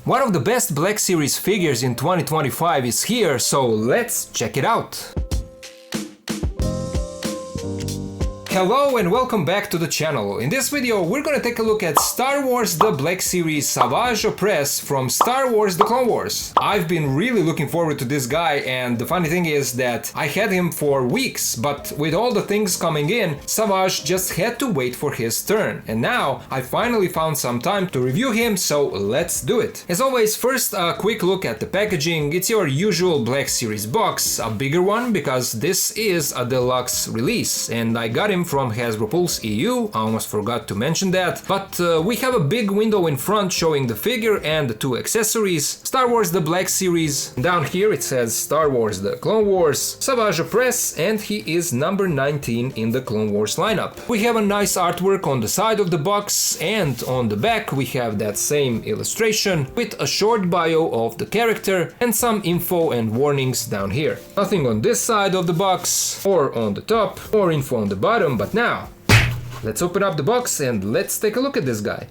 One of the best Black Series figures in 2025 is here, so let's check it out. Hello and welcome back to the channel. In this video we're gonna take a look at Star Wars The Black Series Savage Opress from Star Wars The Clone Wars. I've been really looking forward to this guy, and the funny thing is that I had him for weeks, but with all the things coming in, Savage just had to wait for his turn. And now I finally found some time to review him, so let's do it. As always, first a quick look at the packaging. It's your usual Black Series box, a bigger one because this is a deluxe release, and I got him from Hasbro Pulse EU, I almost forgot to mention that, but we have a big window in front showing the figure and the two accessories. Star Wars The Black Series, down here it says Star Wars The Clone Wars, Savage Opress, and he is number 19 in the Clone Wars lineup. We have a nice artwork on the side of the box, and on the back we have that same illustration with a short bio of the character and some info and warnings down here. Nothing on this side of the box, or on the top, or info on the bottom, but now, let's open up the box and let's take a look at this guy.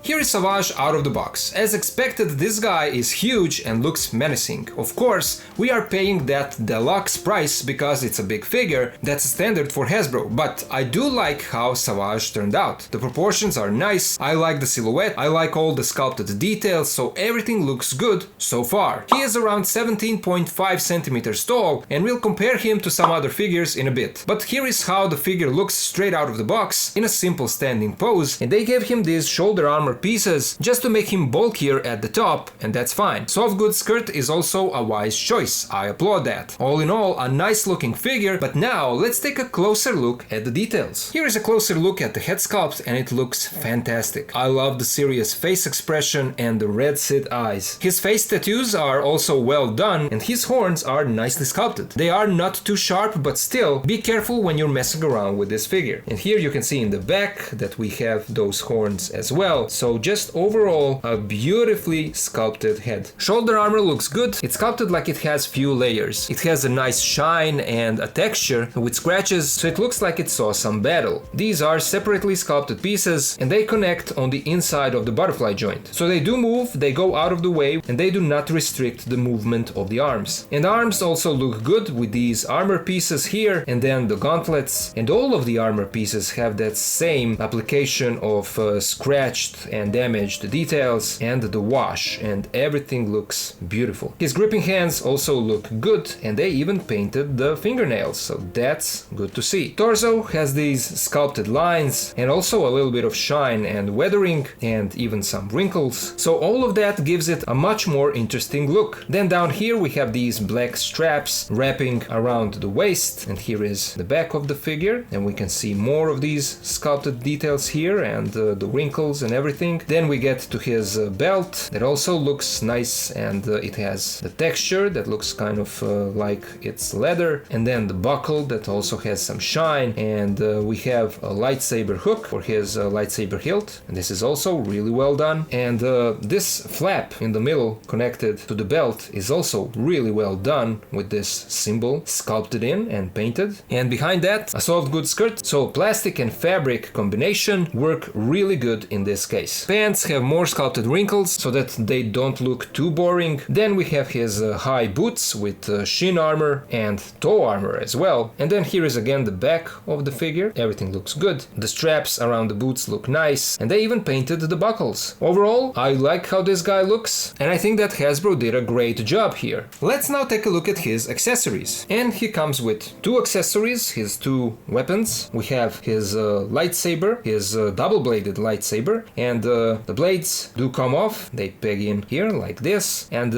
Here is Savage out of the box. As expected, this guy is huge and looks menacing. Of course, we are paying that deluxe price because it's a big figure, that's standard for Hasbro, but I do like how Savage turned out. The proportions are nice, I like the silhouette, I like all the sculpted details, so everything looks good so far. He is around 17.5 centimeters tall, and we'll compare him to some other figures in a bit. But here is how the figure looks straight out of the box, in a simple standing pose, and they gave him these shoulder armor pieces just to make him bulkier at the top, and that's fine. Soft goods skirt is also a wise choice, I applaud that. All in all, a nice looking figure, but now let's take a closer look at the details. Here is a closer look at the head sculpt, and it looks fantastic. I love the serious face expression and the red Sith eyes. His face tattoos are also well done, and his horns are nicely sculpted. They are not too sharp, but still, be careful when you're messing around with this figure. And here you can see in the back that we have those horns as well, so just overall a beautifully sculpted head. Shoulder armor looks good, it's sculpted like it has few layers. It has a nice shine and a texture with scratches, so it looks like it saw some battle. These are separately sculpted pieces, and they connect on the inside of the butterfly joint. So they do move, they go out of the way, and they do not restrict the movement of the arms. And the arms also look good with these armor pieces here, and then the gauntlets, and all of the armor pieces have that same application of scratched and damaged details and the wash, and everything looks beautiful. His gripping hands also look good, and they even painted the fingernails, so that's good to see. Torso has these sculpted lines and also a little bit of shine and weathering and even some wrinkles, so all of that gives it a much more interesting look. Then down here we have these black straps wrapping around the waist, and here is the back of the figure, and we can see more of these sculpted details here and the wrinkles and everything. Then we get to his belt that also looks nice, and it has the texture that looks kind of like it's leather, and then the buckle that also has some shine, and we have a lightsaber hook for his lightsaber hilt, and this is also really well done. And this flap in the middle connected to the belt is also really well done with this symbol sculpted in and painted. And behind that, a soft goods skirt, so plastic and fabric combination work really good in this case. Pants have more sculpted wrinkles so that they don't look too boring. Then we have his high boots with shin armor and toe armor as well. And then here is again the back of the figure. Everything looks good. The straps around the boots look nice, and they even painted the buckles. Overall, I like how this guy looks, and I think that Hasbro did a great job here. Let's now take a look at his accessories. And he comes with two accessories, his two weapons. We have his lightsaber, his double-bladed lightsaber, and the blades do come off, they peg in here like this, and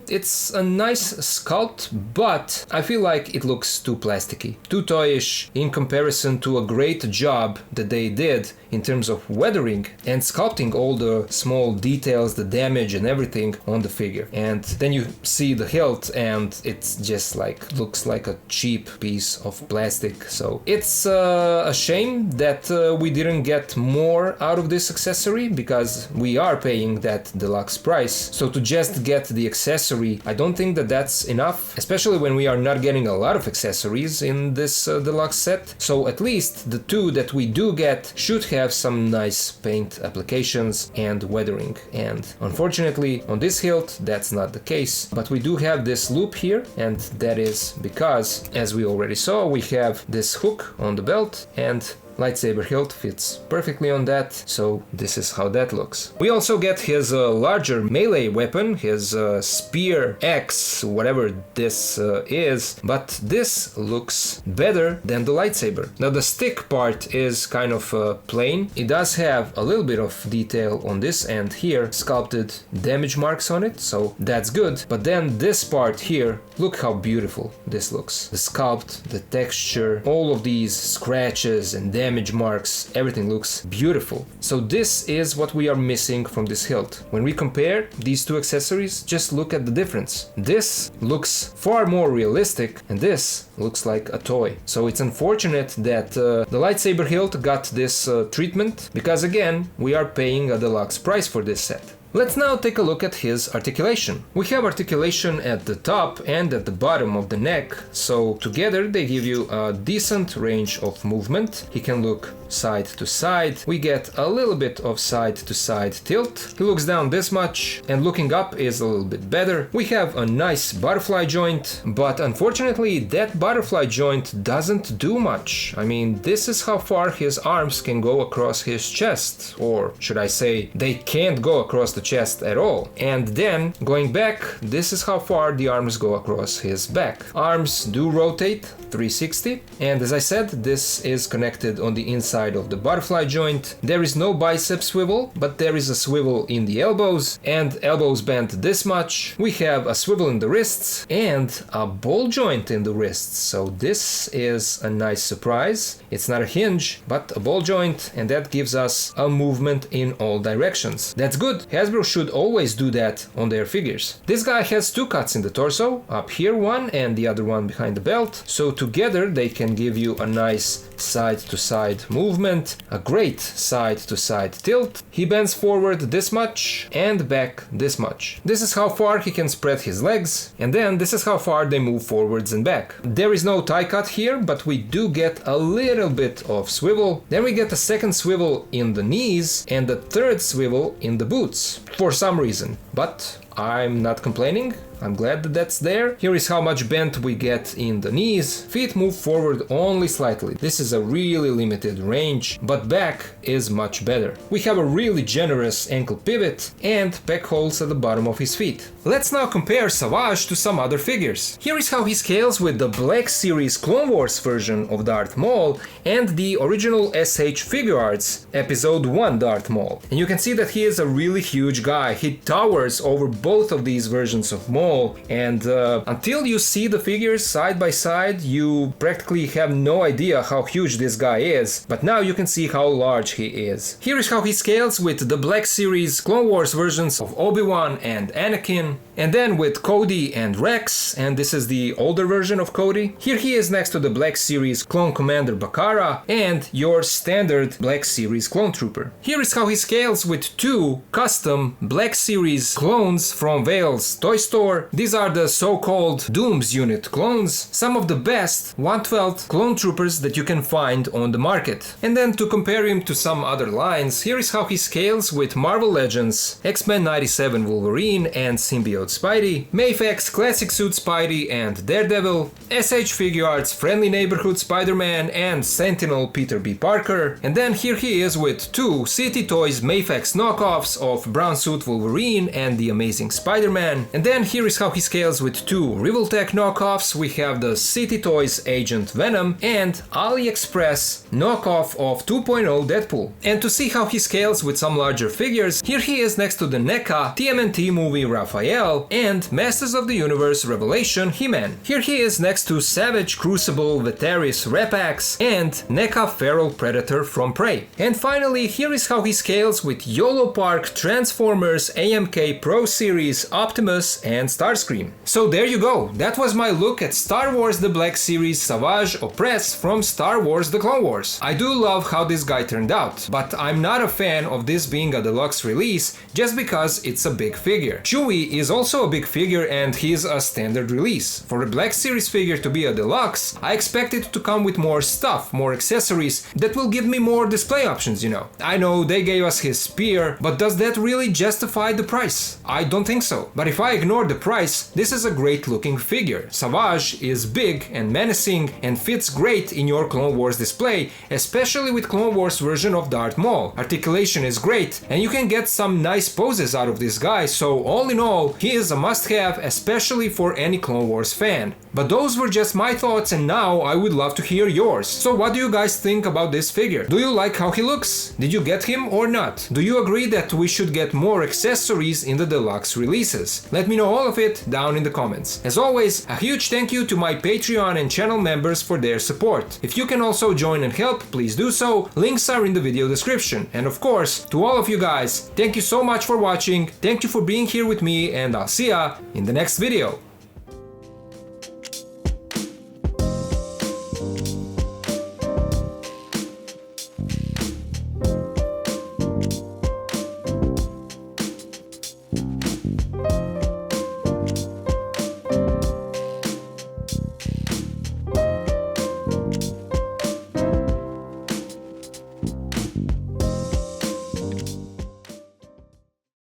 it's a nice sculpt, but I feel like it looks too plasticky, too toyish in comparison to a great job that they did in terms of weathering and sculpting all the small details, the damage and everything on the figure. And then you see the hilt and it's just like looks like a cheap piece of plastic. So it's a shame that we didn't get more out of this accessory, because we are paying that deluxe price. So to just get the accessory, I don't think that that's enough, especially when we are not getting a lot of accessories in this deluxe set. So at least the two that we do get should have have some nice paint applications and weathering, and unfortunately on this hilt that's not the case, but we do have this loop here, and that is because, as we already saw, we have this hook on the belt and lightsaber hilt fits perfectly on that, so this is how that looks. We also get his larger melee weapon, his spear, axe, whatever this is, but this looks better than the lightsaber. Now the stick part is kind of plain. It does have a little bit of detail on this end here, sculpted damage marks on it, so that's good. But then this part here, look how beautiful this looks. The sculpt, the texture, all of these scratches and damage marks, everything looks beautiful. So this is what we are missing from this hilt. When we compare these two accessories, just look at the difference. This looks far more realistic and this looks like a toy. So it's unfortunate that the lightsaber hilt got this treatment, because again, we are paying a deluxe price for this set. Let's now take a look at his articulation. We have articulation at the top and at the bottom of the neck, so together they give you a decent range of movement. He can look side to side. We get a little bit of side to side tilt. He looks down this much, and looking up is a little bit better. We have a nice butterfly joint, but unfortunately that butterfly joint doesn't do much. I mean, this is how far his arms can go across his chest, or should I say, they can't go across the chest at all. And then going back, this is how far the arms go across his back. Arms do rotate 360, and as I said, this is connected on the inside of the butterfly joint. There is no bicep swivel, but there is a swivel in the elbows, and elbows bent this much. We have a swivel in the wrists and a ball joint in the wrists, so this is a nice surprise. It's not a hinge, but a ball joint, and that gives us a movement in all directions. That's good. Hasbro should always do that on their figures. This guy has two cuts in the torso, up here one and the other one behind the belt, so together they can give you a nice side-to-side movement, a great side-to-side tilt. He bends forward this much and back this much. This is how far he can spread his legs, and then this is how far they move forwards and back. There is no tie cut here, but we do get a little bit of swivel. Then we get a second swivel in the knees and a third swivel in the boots, for some reason, but I'm not complaining. I'm glad that that's there. Here is how much bend we get in the knees. Feet move forward only slightly. This is a really limited range, but back is much better. We have a really generous ankle pivot and pec holes at the bottom of his feet. Let's now compare Savage to some other figures. Here is how he scales with the Black Series Clone Wars version of Darth Maul and the original SH Figure Arts Episode 1 Darth Maul. And you can see that he is a really huge guy. He towers over both of these versions of Maul, and until you see the figures side by side, you practically have no idea how huge this guy is, but now you can see how large he is. Here is how he scales with the Black Series Clone Wars versions of Obi-Wan and Anakin, and then with Cody and Rex, and this is the older version of Cody. Here he is next to the Black Series Clone Commander Bakara and your standard Black Series Clone Trooper. Here is how he scales with two custom Black Series clones from Vale's toy store. These are the so-called Dooms Unit clones, some of the best 1/12 clone troopers that you can find on the market. And then to compare him to some other lines, here is how he scales with Marvel Legends, X-Men 97 Wolverine and Symbiote Spidey, Mafex Classic Suit Spidey and Daredevil, SH Figure Arts Friendly Neighborhood Spider-Man and Sentinel Peter B. Parker, and then here he is with two City Toys Mafex knockoffs of Brown Suit Wolverine and the Amazing Spider-Man, and then here is how he scales with two Rivaltech knockoffs. We have the City Toys Agent Venom and AliExpress knockoff of 2.0 Deadpool. And to see how he scales with some larger figures, here he is next to the NECA TMNT movie Raphael and Masters of the Universe Revelation He-Man. Here he is next to Savage Crucible Vetaris Repax and NECA Feral Predator from Prey. And finally, here is how he scales with YOLO Park Transformers AMK Pro Series Optimus and Starscream. So there you go, that was my look at Star Wars The Black Series Savage Opress from Star Star Wars The Clone Wars. I do love how this guy turned out, but I'm not a fan of this being a deluxe release just because it's a big figure. Chewie is also a big figure and he's a standard release. For a Black Series figure to be a deluxe, I expect it to come with more stuff, more accessories that will give me more display options, you know. I know they gave us his spear, but does that really justify the price? I don't think so. But if I ignore the price, this is a great looking figure. Savage is big and menacing and fits great in your Clone Wars display, especially with Clone Wars version of Darth Maul. Articulation is great and you can get some nice poses out of this guy, so all in all, he is a must-have, especially for any Clone Wars fan. But those were just my thoughts and now I would love to hear yours. So what do you guys think about this figure? Do you like how he looks? Did you get him or not? Do you agree that we should get more accessories in the deluxe releases? Let me know all of it down in the comments. As always, a huge thank you to my Patreon and channel members for their support. If you can also join and help, please do so. Links are in the video description. And of course, to all of you guys, thank you so much for watching. Thank you for being here with me and I'll see ya in the next video.